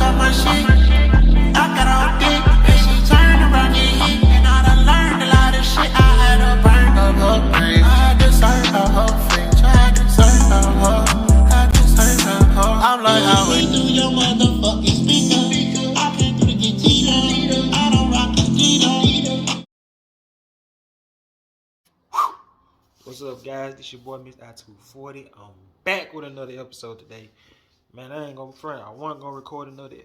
talk my shit. I got on dick, and she turned around and hit. And I done learned a lot of shit. I had her burn up her brain. I deserve her face. I deserve her. I deserve her. I'm like, how we do your motherfucking speaker? I can't do the Tito. I don't rock the Tito. What's up, guys? This your boy, Mr. I240. I'm back with another episode today. Man, I ain't gonna front. I wasn't gonna record another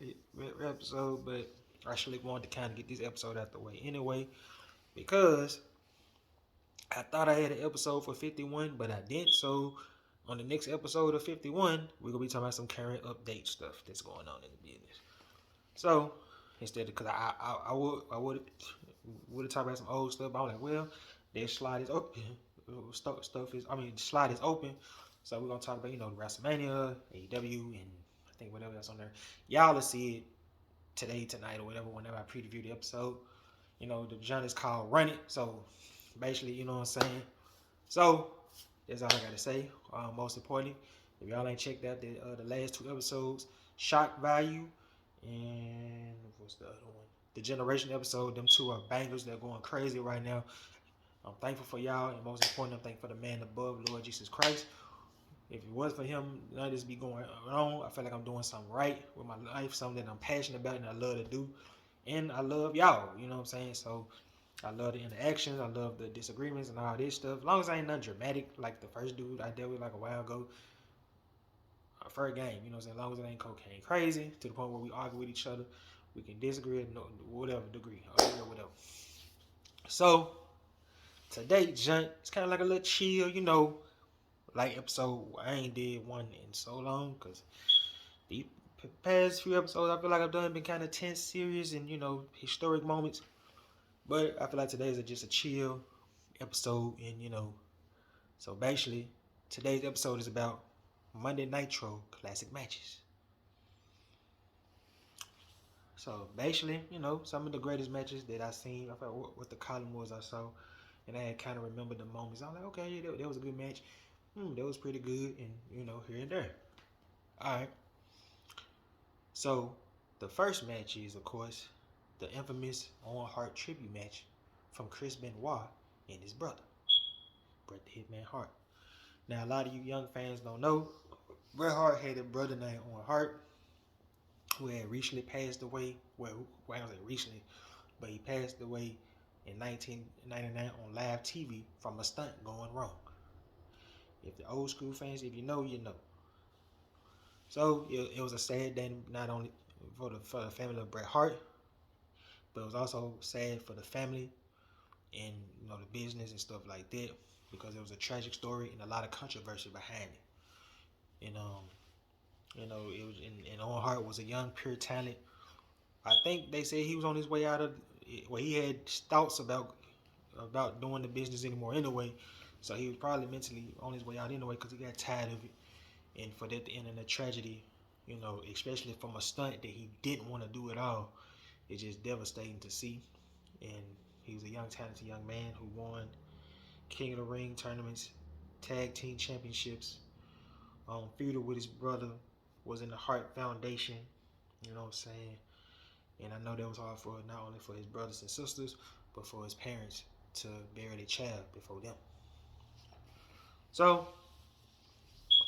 episode, but I actually wanted to kind of get this episode out the way anyway, because I thought I had an episode for 51, but I didn't. So on the next episode of 51, we're gonna be talking about some current update stuff that's going on in the business. So instead, because I would have talked about some old stuff, but I was like, well, their slide is open. The slide is open. So we're gonna talk about, the WrestleMania, AEW, and I think whatever that's on there. Y'all will see it today, tonight, or whatever, whenever I preview the episode. The genre is called Run It. So basically, you know what I'm saying? So that's all I gotta say. Most importantly, if y'all ain't checked out the last two episodes, Shock Value and what's the other one? The Generation episode. Them two are bangers. They're going crazy right now. I'm thankful for y'all, and most important, I'm thankful for the man above, Lord Jesus Christ. If it was for him, none of this be going on. I feel like I'm doing something right with my life, something that I'm passionate about and I love to do. And I love y'all, you know what I'm saying? So I love the interactions, I love the disagreements and all this stuff. As long as I ain't nothing dramatic like the first dude I dealt with like a while ago. Fair game, you know what I'm saying? As long as it ain't cocaine crazy to the point where we argue with each other, we can disagree to whatever degree, or whatever. So today, it's kind of like a little chill, like episode. I ain't did one in so long because the past few episodes I feel like I've done been kind of tense, serious, and historic moments. But I feel like today is just a chill episode, and so basically today's episode is about Monday Nitro classic matches. So basically, some of the greatest matches that I seen. I forgot what the column was I saw, and I had kind of remembered the moments. I was like, okay, yeah, that was a good match. That was pretty good, and here and there. All right. So the first match is, of course, the infamous Owen Hart tribute match from Chris Benoit and his brother, Bret the Hitman Hart. Now, a lot of you young fans don't know, Bret Hart had a brother named Owen Hart, who had recently passed away. Well, I don't say recently, but he passed away in 1999 on live TV from a stunt going wrong. If the old school fans, if you know, you know. So it was a sad day, not only for the family of Bret Hart, but it was also sad for the family and the business and stuff like that, because it was a tragic story and a lot of controversy behind it. And it was, and Owen Hart was a young, pure talent. I think they said he was on his way out of. Well, he had thoughts about doing the business anymore anyway, so he was probably mentally on his way out anyway because he got tired of it. And for that to end in a tragedy, especially from a stunt that he didn't want to do at all, it's just devastating to see. And he was a young, talented young man who won King of the Ring tournaments, tag team championships, feuded with his brother, was in the Hart Foundation, you know what I'm saying? And I know that was hard for not only for his brothers and sisters, but for his parents to bury their child before them. So,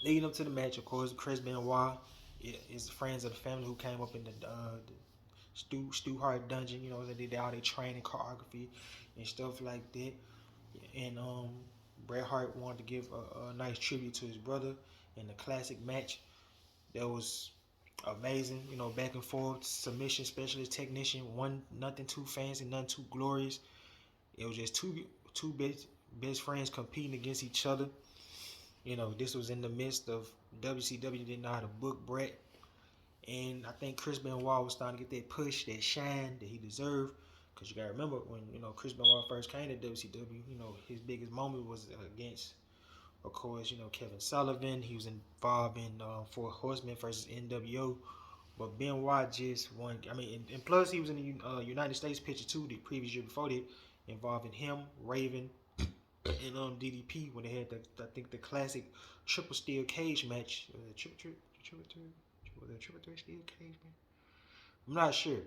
leading up to the match, of course, Chris Benoit is friends of the family who came up in the Stu Hart dungeon. They did all their training, choreography, and stuff like that. And Bret Hart wanted to give a nice tribute to his brother in the classic match. That was amazing. Back and forth, submission specialist, technician, one nothing too fancy, nothing too glorious. It was just two best friends competing against each other. This was in the midst of WCW didn't know how to book Bret. And I think Chris Benoit was starting to get that push, that shine that he deserved. Because you got to remember, when Chris Benoit first came to WCW, his biggest moment was against, of course, Kevin Sullivan. He was involved in Four Horsemen versus NWO. But Benoit just won. And plus he was in the United States picture too, the previous year before that, involving him, Raven, and DDP when they had the classic triple steel cage match. Was it triple threat steel cage match? I'm not sure,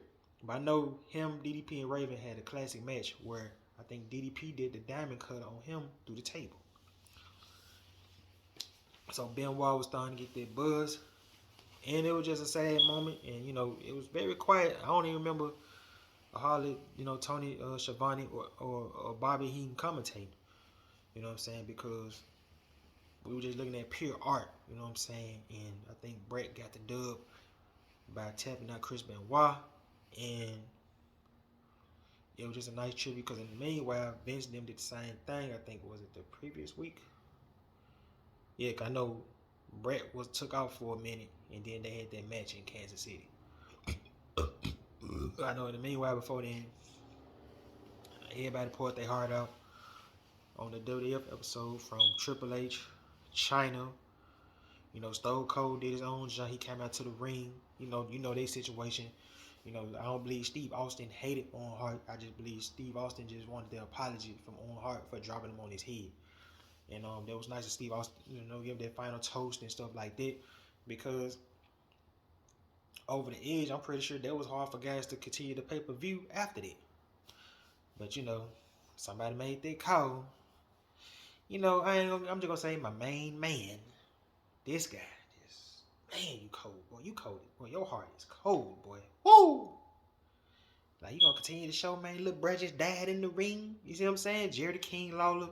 but I know him, DDP, and Raven had a classic match where I think DDP did the diamond cut on him through the table. So Benoit was starting to get that buzz, and it was just a sad moment. And it was very quiet. I don't even remember hardly Tony Schiavone or Bobby Heenan commentating. You know what I'm saying? Because we were just looking at pure art. You know what I'm saying? And I think Brett got the dub by tapping out Chris Benoit, and it was just a nice tribute. Because in the meanwhile, Vince and them did the same thing. I think was it the previous week. Yeah, I know Brett took out for a minute, and then they had that match in Kansas City. I know in the meanwhile, before then, everybody poured their heart out on the WWF episode from Triple H, China. Stone Cold did his own job. He came out to the ring. You know their situation. I don't believe Steve Austin hated Owen Hart. I just believe Steve Austin just wanted the apology from Owen Hart for dropping him on his head. And that was nice of Steve Austin, give that final toast and stuff like that. Because over the edge, I'm pretty sure that was hard for guys to continue the pay-per-view after that. But somebody made that call. I'm just gonna say my main man. This guy, man, you cold, boy. You cold, boy. Your heart is cold, boy. Woo! Like, you gonna continue the show, man? Look, Brett just died in the ring. You see what I'm saying? Jerry the King Lawler.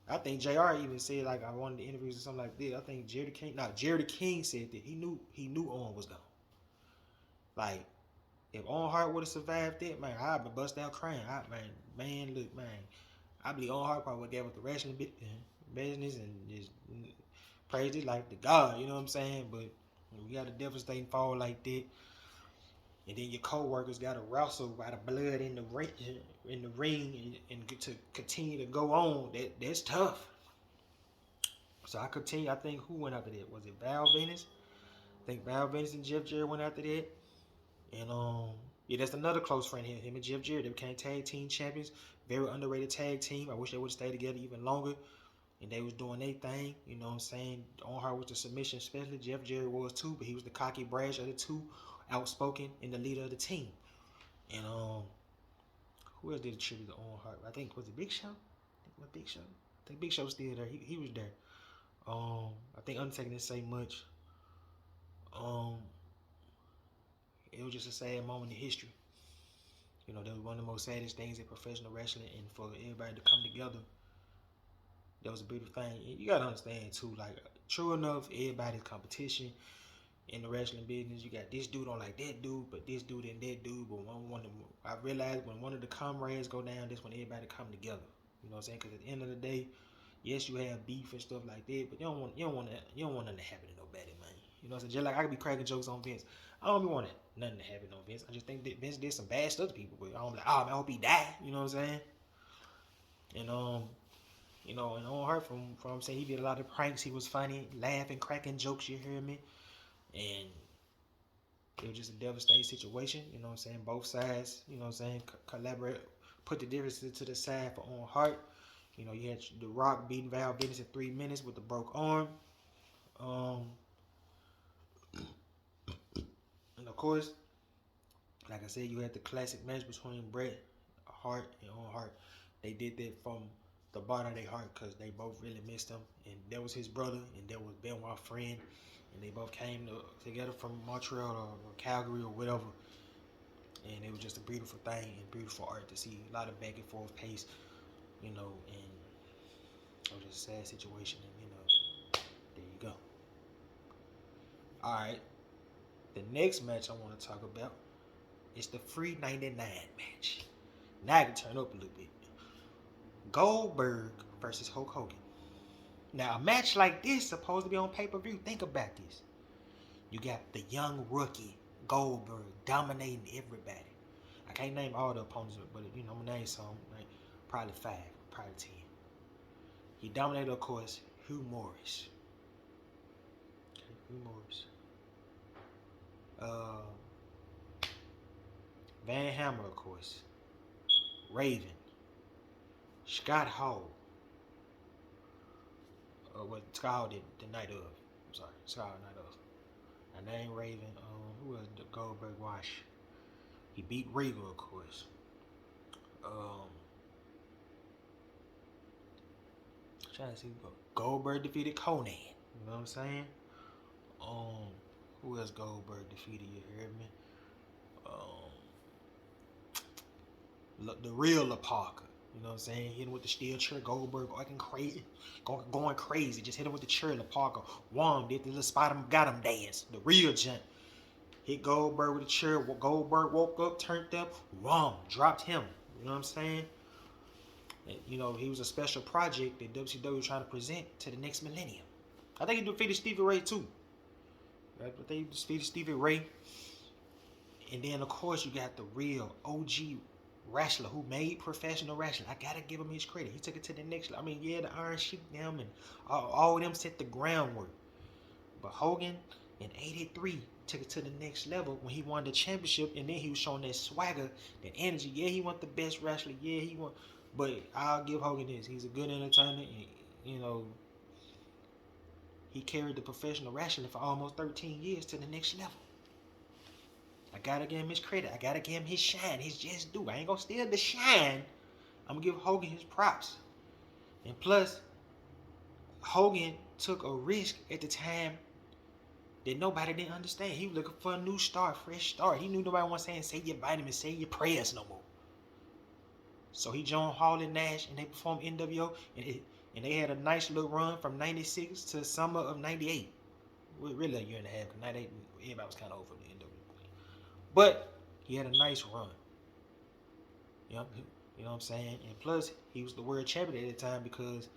I think JR even said, like, I wanted the interviews or something like that. I think Jerry the King said that he knew Owen was gone. Like, if Owen Hart would have survived that, man, I'd been bust out crying. Look, man, I believe Owen Hart probably would have gave up the wrestling business and just praised it like the God, you know what I'm saying? But you got a devastating fall like that, and then your co-workers got to wrestle by the blood in the ring, and to continue to go on. That's tough. So I continue. I think who went after that? Was it Val Venis? I think Val Venis and Jeff Jarrett went after that. And yeah, that's another close friend here. Him and Jeff Jarrett, they became tag team champions. Very underrated tag team. I wish they would have stayed together even longer. And they was doing their thing, you know what I'm saying? Owen Hart was the submission specialist. Jeff Jarrett was too, but he was the cocky brash of the two, outspoken, and the leader of the team. And who else did a tribute to Owen Hart? I think was it Big Show? I think Big Show was still there. He was there. I think Undertaker didn't say much. It was just a sad moment in history. That was one of the most saddest things in professional wrestling, and for everybody to come together, that was a beautiful thing. And you gotta understand too, like, true enough, everybody's competition in the wrestling business. You got this dude don't like that dude, but this dude and that dude. But I realized when one of the comrades go down, that's when everybody come together. You know what I'm saying? Because at the end of the day, yes, you have beef and stuff like that, but you don't want nothing to happen to nobody, man. You know what I'm saying? Just like I could be cracking jokes on Vince. I don't be wanting nothing to happen on Vince. I just think that Vince did some bad stuff to people, but I don't be like, oh man, I hope he die. You know what I'm saying? And and Owen Hart, from I'm saying, he did a lot of pranks. He was funny, laughing, cracking jokes. You hear me? And it was just a devastating situation. You know what I'm saying? Both sides, you know what I'm saying, collaborate, put the differences to the side for Owen Hart. You had The Rock beating Val Venis in 3 minutes with a broke arm. And of course, like I said, you had the classic match between Bret Hart and Owen Hart. They did that from the bottom of their heart because they both really missed him. And that was his brother, and that was Benoit's friend. And they both came together from Montreal or Calgary or whatever. And it was just a beautiful thing and beautiful art to see. A lot of back and forth pace, and it was just a sad situation. And, there you go. Alright. The next match I want to talk about is the Free 99 match. Now I can turn up a little bit. Goldberg versus Hulk Hogan. Now, a match like this supposed to be on pay-per-view. Think about this. You got the young rookie Goldberg dominating everybody. I can't name all the opponents, but I'm gonna name some. Like, probably 5, probably 10. He dominated, of course, Hugh Morris. Okay, Hugh Morris. Van Hammer, of course. Raven. Scott Hall. Scott Hall did the night of. I'm sorry, Scott Hall night of. I named Raven. Who was the Goldberg Wash? He beat Regal, of course. Trying to see, Goldberg defeated Conan. You know what I'm saying? Who else Goldberg defeated? You heard me? The real La Parker. You know what I'm saying? Hit him with the steel chair. Goldberg acting crazy, going crazy. Just hit him with the chair. La Parker. Wham! Did the little spot him, got him dance. The real gent. Hit Goldberg with the chair. Goldberg woke up, turned up. Wham! Dropped him. You know what I'm saying? And, you know, he was a special project that WCW was trying to present to the next millennium. I think he defeated Stevie Ray too. Right? I think he defeated Stevie Ray. And then, of course, you got the real OG wrestler who made professional wrestling. I gotta give him his credit. He took it to the next level. I mean, yeah, the Iron Sheik them and all of them set the groundwork. But Hogan in '83 took it to the next level when he won the championship, and then he was showing that swagger, that energy. Yeah, he won the best wrestler. Yeah, he won. But I'll give Hogan this. He's a good entertainer. And, you know, he carried the professional wrestling for almost 13 years to the next level. I gotta give him his credit. I gotta give him his shine. His just due. I ain't gonna steal the shine. I'm gonna give Hogan his props. And plus, Hogan took a risk at the time that nobody didn't understand. He was looking for a new start, fresh start. He knew nobody was saying, say your vitamins, say your prayers no more. So he joined Hall and Nash, and they performed NWO, and they had a nice little run from '96 to summer of '98. Really a year and a half, because '98, everybody was kind of over the NWO. But he had a nice run. You know what I'm saying? And plus, he was the world champion at the time because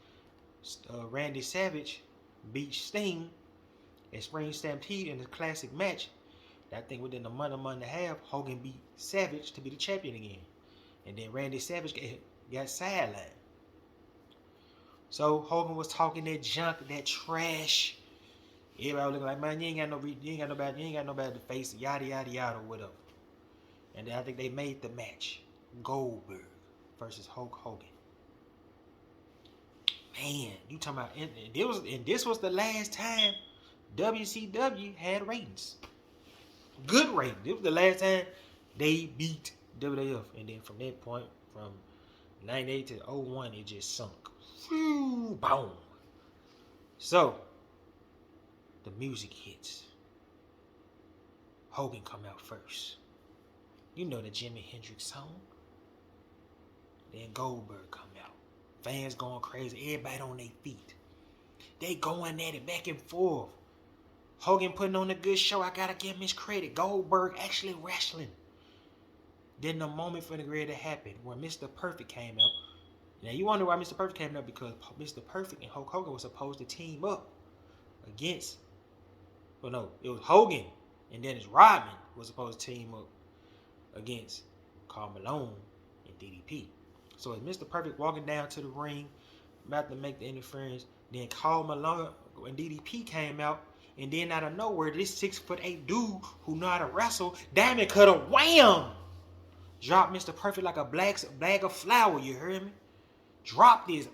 Randy Savage beat Sting at Spring Stampede in a classic match. I think within a month and a half, Hogan beat Savage to be the champion again. And then Randy Savage got sidelined. So Hogan was talking that junk, that trash. Everybody looking like, man, you ain't got nobody to face it, yada yada yada, whatever. And then I think they made the match. Goldberg versus Hulk Hogan. Man, you talking about, and this was the last time WCW had ratings. Good ratings. This was the last time they beat WWF. And then from that point, from '98 to '01, it just sunk. Boom. So, the music hits. Hogan come out first. You know the Jimi Hendrix song. Then Goldberg come out. Fans going crazy. Everybody on their feet. They going at it back and forth. Hogan putting on a good show. I gotta give him his credit. Goldberg actually wrestling. Then the moment for the great to happen when Mr. Perfect came out. Now you wonder why Mr. Perfect came out, because Mr. Perfect and Hulk Hogan was supposed to team up against. Well, no, it was Hogan and Dennis Rodman was supposed to team up against Karl Malone and DDP. So as Mr. Perfect walking down to the ring, about to make the interference, then Karl Malone and DDP came out, and then out of nowhere, this 6'8" dude who know how to wrestle, Diamond Cutter, wham! Dropped Mr. Perfect like a bag of flour, you heard me? Dropped this.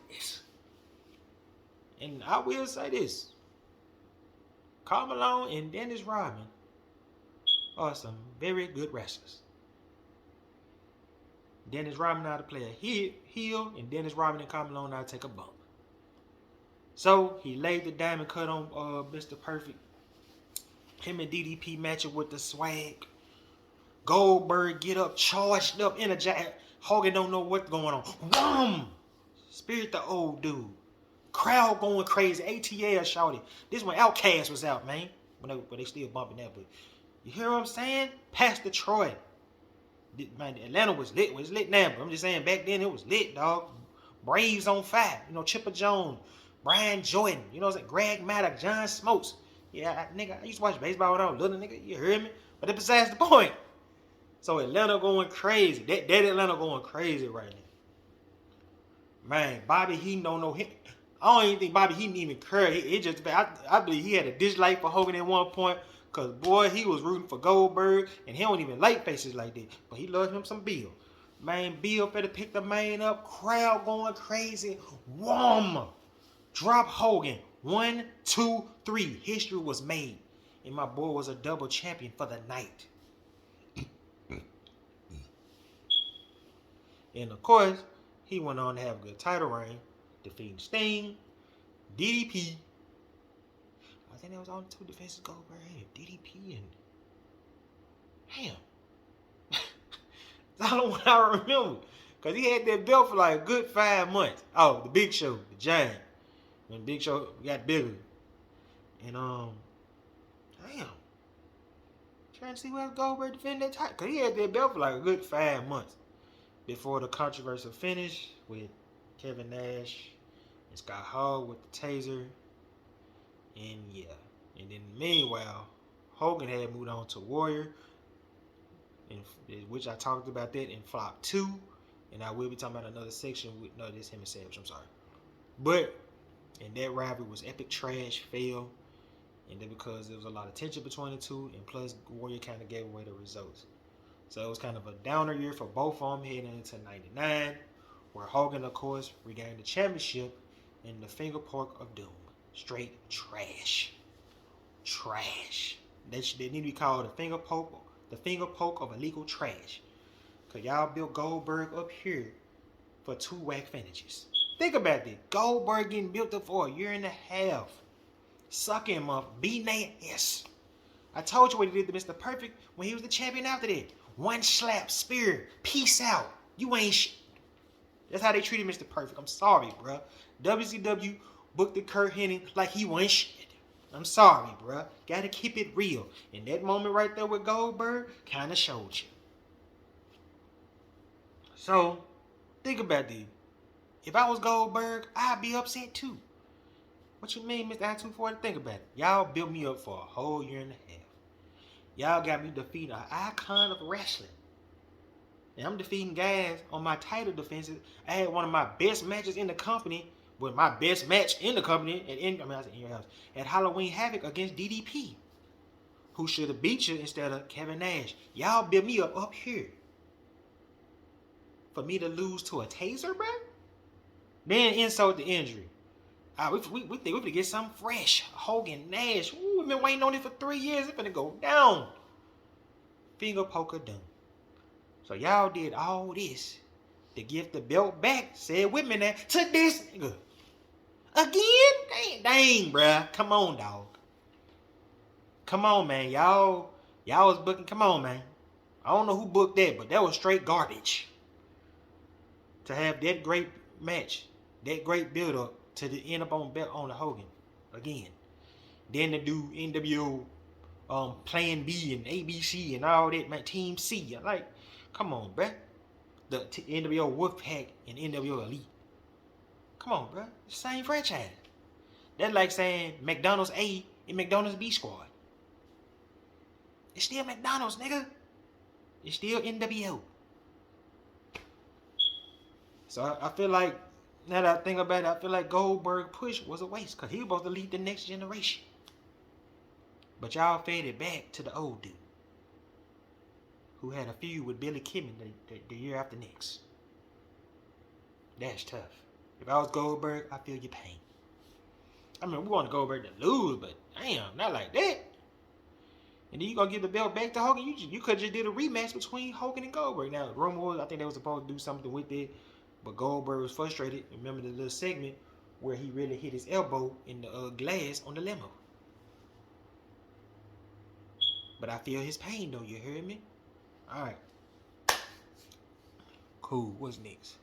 And I will say this. Karl Malone and Dennis Rodman are some very good wrestlers. Dennis Rodman know how to play a heel, and Dennis Rodman and Karl Malone know how to take a bump. So he laid the diamond cut on Mr. Perfect. Him and DDP match up with the swag. Goldberg get up, charged up, energized. Hogan don't know what's going on. Wham! Spirit the old dude. Crowd going crazy. ATL shouted. This when Outkast was out, man. But they still bumping that. But you hear what I'm saying? Pastor Troy. Man, Atlanta was lit. Well, it's lit now, but I'm just saying back then it was lit, dog. Braves on fire. You know, Chipper Jones, Brian Jordan. You know what I'm saying? Greg Maddox, John Smokes. Yeah, nigga, I used to watch baseball when I was little, nigga. You heard me? But that's besides the point. So Atlanta going crazy. That Atlanta going crazy right now. Man, Bobby Heenan don't know him. I don't even think Bobby Heenan even cared. I believe he had a dislike for Hogan at one point. Because, boy, he was rooting for Goldberg. And he don't even like faces like that. But he loved him some Bill. Man, Bill better pick the man up. Crowd going crazy. Wham! Drop Hogan. 1, 2, 3. History was made. And my boy was a double champion for the night. And of course, he went on to have a good title reign, defeating Sting, DDP. I think there was only 2 defenses Goldberg had, DDP and damn. That's all the one I remember. Cause he had that belt for like a good 5 months. Oh, the Big Show, the Giant. When Big Show got bigger. And damn. Trying to see where Goldberg defended that title. Cause he had that belt for like a good 5 months. Before the controversial finish with Kevin Nash and Scott Hall with the taser. And yeah. And then meanwhile, Hogan had moved on to Warrior. Which I talked about that in Flop 2. And I will be talking about another section with, no, this him and Savage, I'm sorry. But, and that rivalry was epic trash, fail. And then because there was a lot of tension between the two, and plus Warrior kind of gave away the results. So it was kind of a downer year for both of them heading into 99, where Hogan, of course, regained the championship in the finger poke of doom. Straight trash. Trash. They need to be called the finger poke of illegal trash. Cause y'all built Goldberg up here for 2 whack finishes. Think about this. Goldberg getting built up for a year and a half. Sucking him up, beating their ass. I told you what he did to Mr. Perfect when he was the champion after that. 1 slap, spear, peace out. You ain't shit. That's how they treated Mr. Perfect. I'm sorry, bruh. WCW booked the Kurt Hennig like he wasn't shit. I'm sorry, bruh. Gotta keep it real. And that moment right there with Goldberg kinda showed you. So, think about this. If I was Goldberg, I'd be upset too. What you mean, Mr. I-240? Think about it. Y'all built me up for a whole year and a half. Y'all got me defeating an icon of wrestling. And I'm defeating guys on my title defenses. I had one of my best matches in the company, with my best match in the company at Halloween Havoc against DDP, who should have beat you instead of Kevin Nash. Y'all built me up here. For me to lose to a taser, bro? Then insult the injury. We think we could get something fresh. Hogan, Nash. Ooh, we've been waiting on it for 3 years. It's gonna go down. Finger poker done. So y'all did all this to give the belt back. Say it with me now. To this nigga. Again? Dang, bruh. Come on, dog. Come on, man. Y'all was booking. Come on, man. I don't know who booked that, but that was straight garbage. To have that great match, that great build-up, to end up on the Hogan again. Then to do NWO Plan B and ABC and all that, man, Team C. Like, come on, bruh. The NWO Wolfpack and NWO Elite. Come on, bruh. Same franchise. That's like saying McDonald's A and McDonald's B squad. It's still McDonald's, nigga. It's still NWO. So I feel like, now that I think about it, I feel like Goldberg push was a waste because he was supposed to lead the next generation. But y'all fed it back to the old dude who had a feud with Billy Kidman the year after next. That's tough. If I was Goldberg, I feel your pain. I mean, we want Goldberg to lose, but damn, not like that. And then you gonna give the belt back to Hogan? You could just did a rematch between Hogan and Goldberg. Now, the rumor was, I think they were supposed to do something with it, but Goldberg was frustrated. Remember the little segment where he really hit his elbow in the glass on the limo. But I feel his pain though, you heard me? Alright. Cool, what's next?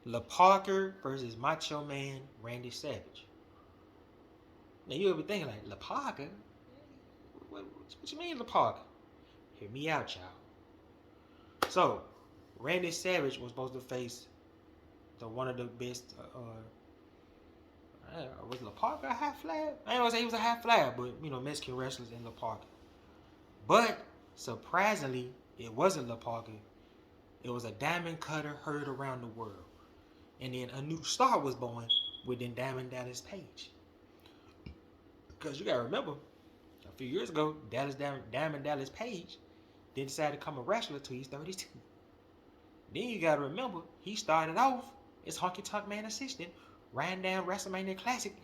La Parker versus Macho Man Randy Savage. Now you'll be thinking like, La Parker? What you mean La Parker? Hear me out, y'all. So, Randy Savage was supposed to face one of the best, was La Parker a high flyer? I ain't gonna say he was a high flyer, but, you know, Mexican wrestlers in La Parker. But, surprisingly, it wasn't La Parker. It was a diamond cutter heard around the world. And then a new star was born within Diamond Dallas Page. Because you gotta remember, a few years ago, Diamond Dallas Page didn't decide to become a wrestler until he's 32. Then you gotta remember, he started off as Honky Tonk Man assistant, ran down WrestleMania Classic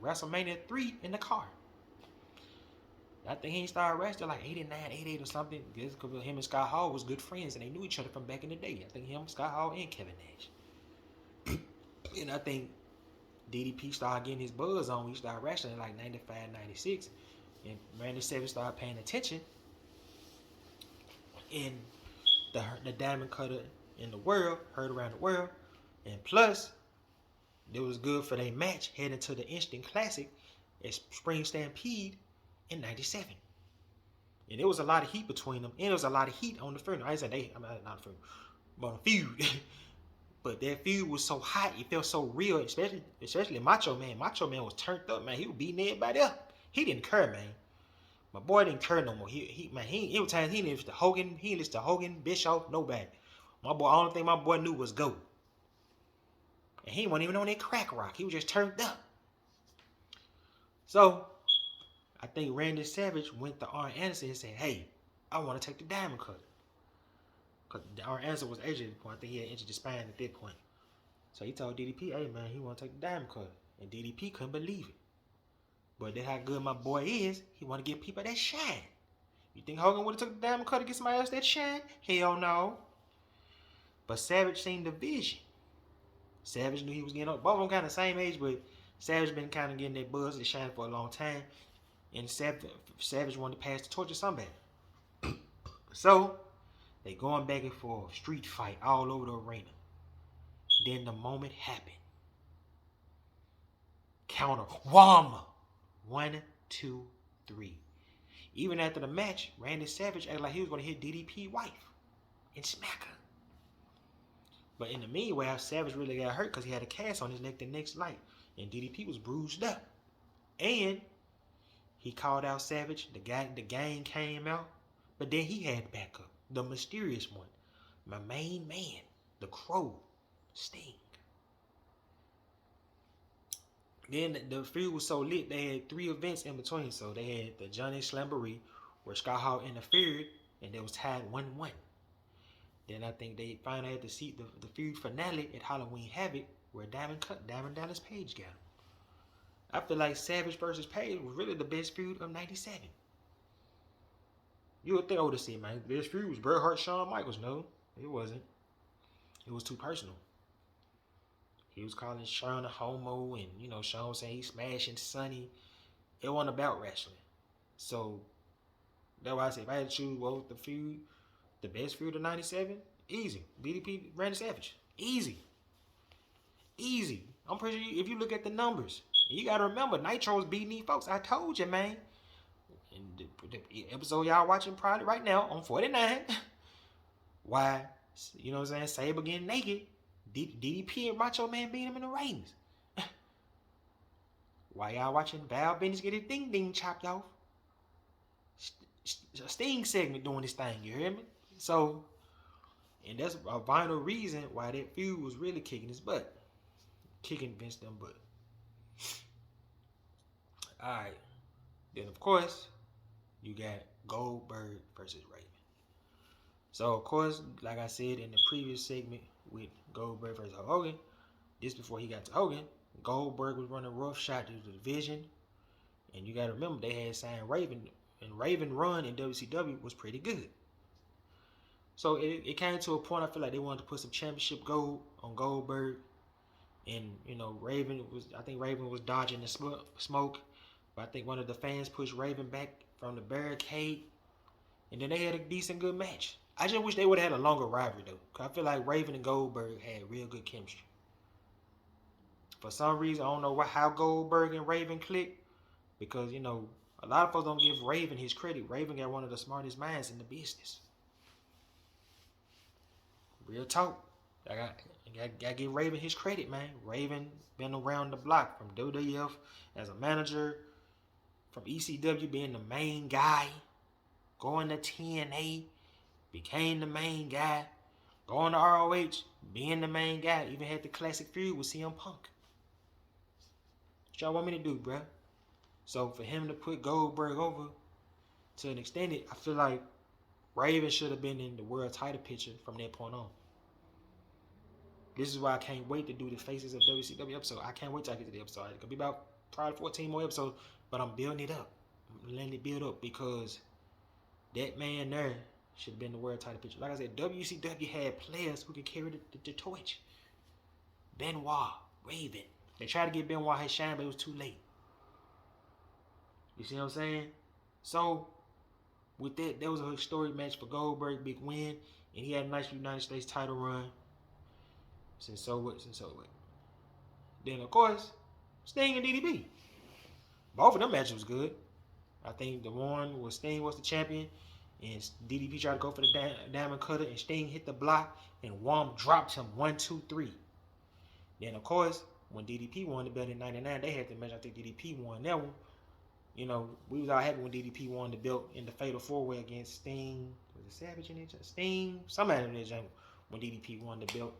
WrestleMania 3 in the car. I think he started wrestling like 89, 88 or something. Because him and Scott Hall was good friends and they knew each other from back in the day. I think him, Scott Hall, and Kevin Nash. And I think DDP started getting his buzz on. He started wrestling in like 95, 96. And Randy Savage started paying attention. And the Diamond Cutter in the world, heard around the world. And plus, it was good for their match heading to the Instant Classic at Spring Stampede in 97. And there was a lot of heat between them. And there was a lot of heat on the feud. I ain't saying they, I'm not feud, but on the feud. But that feud was so hot, it felt so real, especially Macho Man. Macho Man was turned up, man. He was beating everybody up. He didn't care, man. My boy didn't care no more. He every time he listened to Hogan, Bischoff, nobody. My boy, only thing my boy knew was go. And he wasn't even on that crack rock. He was just turned up. So, I think Randy Savage went to Arn Anderson and said, hey, I want to take the Diamond Cutter. Because Arn Anderson was aged at the point. I think he had injured his spine at that point. So he told DDP, hey, man, he want to take the Diamond Cutter. And DDP couldn't believe it. But that's how good my boy is. He want to give people that shine. You think Hogan would have took the Diamond Cutter to get somebody else that shine? Hell no. But Savage seen the vision. Savage knew he was getting up. Both of them kind of the same age, but Savage been kind of getting that buzz and shine for a long time. And Savage wanted to pass the torch to somebody. So, they going back and forth, street fight all over the arena. Then the moment happened. Counter. Wham! 1, 2, 3. Even after the match, Randy Savage acted like he was going to hit DDP's wife and smack her. But in the meanwhile, Savage really got hurt because he had a cast on his neck the next night. And DDP was bruised up. And he called out Savage. The gang came out. But then he had backup. The mysterious one. My main man. The Crow. Sting. Then the feud was so lit, they had 3 events in between. So they had the Johnny Slamboree, where Scott Hall interfered, and it was tied 1-1. Then I think they finally had to see the feud finale at Halloween Havoc, where Diamond Dallas Page got him. I feel like Savage versus Page was really the best feud of 97. You would think I would have said, man, the best feud was Bret Hart, Shawn Michaels. No, it wasn't. It was too personal. He was calling Shawn a homo, and Shawn was saying he's smashing Sonny. It wasn't about wrestling. So that's why I said if I had to choose what was the feud, the best feud of 97, easy. DDP, Randy Savage. Easy. I'm pretty sure if you look at the numbers, you got to remember, Nitro was beating these folks. I told you, man. In the episode y'all watching probably right now on 49, why, Sabre getting naked, DDP and Macho Man beat him in the ratings. Why y'all watching Val Venis get his ding chopped off? Sting segment doing this thing, you hear me? So, and that's a vital reason why that feud was really kicking his butt. Kicking Vince them butt. Alright. Then of course, you got Goldberg versus Raven. So of course, like I said in the previous segment with Goldberg versus Hogan, this before he got to Hogan, Goldberg was running roughshod to the division. And you gotta remember they had signed Raven, and Raven run in WCW was pretty good. So it came to a point I feel like they wanted to put some championship gold on Goldberg. And I think Raven was dodging the smoke. But I think one of the fans pushed Raven back from the barricade. And then they had a decent good match. I just wish they would have had a longer rivalry though. Cause I feel like Raven and Goldberg had real good chemistry. For some reason, I don't know how Goldberg and Raven clicked. Because, a lot of folks don't give Raven his credit. Raven got one of the smartest minds in the business. Real talk. I gotta give Raven his credit, man. Raven been around the block from WWF as a manager, from ECW being the main guy, going to TNA, became the main guy, going to ROH, being the main guy, even had the classic feud with CM Punk. What y'all want me to do, bruh? So for him to put Goldberg over to an extent, I feel like Raven should have been in the world title picture from that point on. This is why I can't wait to do the Faces of WCW episode. I can't wait till I get to the episode. It's going to be about probably 14 more episodes, but I'm building it up. letting it build up because that man there should have been the world title picture. Like I said, WCW had players who could carry the torch. Benoit, Raven. They tried to get Benoit his shine, but it was too late. You see what I'm saying? So, with that, there was a historic match for Goldberg, big win, and he had a nice United States title run. Since so what. Then, of course, Sting and DDP. Both of them matches was good. I think the one was Sting was the champion, and DDP tried to go for the diamond cutter, and Sting hit the block, and Wom dropped him 1, 2, 3. Then, of course, when DDP won the belt in '99, they had the match. I think DDP won that one. You know, we was all happy when DDP won the belt in the Fatal 4-Way against Sting. Was it Savage in that? Sting? Somebody in that jungle when DDP won the belt.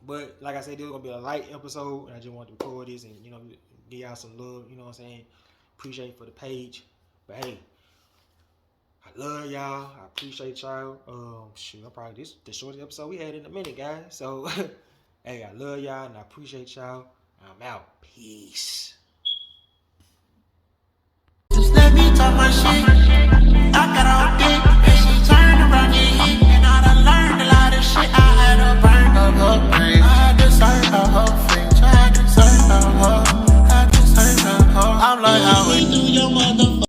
But, like I said, this was going to be a light episode, and I just wanted to record this and, you know, give y'all some love, you know what I'm saying? Appreciate it for the page. But, hey, I love y'all. I appreciate y'all. Shoot, I'm probably this the shortest episode we had in a minute, guys. So, hey, I love y'all, and I appreciate y'all. I'm out. Peace.